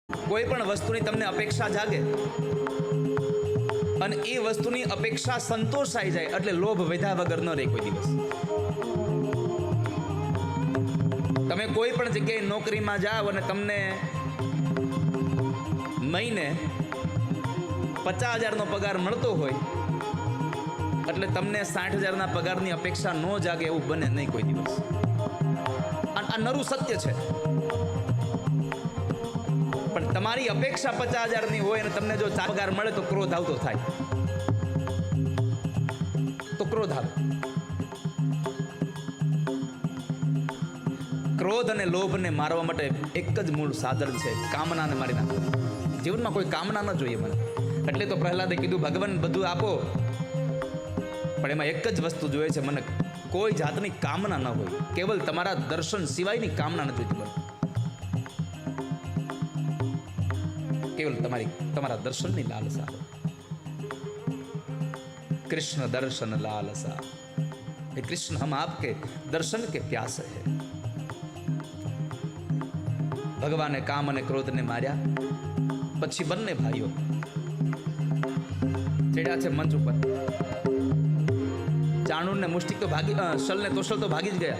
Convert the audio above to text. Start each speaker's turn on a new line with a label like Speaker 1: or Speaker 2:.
Speaker 1: કોઈ પણ વસ્તુની તમને અપેક્ષા જાગે અને એ વસ્તુની અપેક્ષા સંતોષાઈ જાય એટલે લોભ વધ્યા વગર ન રહે કોઈ દિવસ. તમે કોઈ પણ જગ્યાએ નોકરીમાં જાઓ અને તમને મહિને 50,000નો પગાર મળતો હોય એટલે તમને 60,000ના પગારની અપેક્ષા ન જાગે એવું બને નહીં કોઈ દિવસ. આ નરું સત્ય છે. પણ તમારી અપેક્ષા 50,000ની હોય અને તમને જો પગાર મળે તો ક્રોધ આવતો થાય, તો ક્રોધ આવે. ક્રોધ અને લોભને મારવા માટે એક જ મૂળ સાધન છે, કામનાને મારી નાખો. જીવનમાં કોઈ કામના ન જોઈએ મને. એટલે તો પ્રહલાદે કીધું ભગવાન બધું આપો પણ એમાં એક જ વસ્તુ જોઈએ છે, મને કોઈ જાતની કામના ન હોય. કેવલ તમારા દર્શન સિવાયની કામના ન જોઈતી મને. केवल તમારા દર્શનની લાલસા. कृष्ण दर्शन लालसा. हे कृष्ण हम आपके दर्शन के प्यास है. ભગવાને કામ અને ક્રોધને માર્યા પછી બંને ભાઈઓ ચડ્યા છે મંચ ઉપર. ચાણૂરને મુષ્ટિક તો શલને તોષલ તો ભાગી જ ગયા.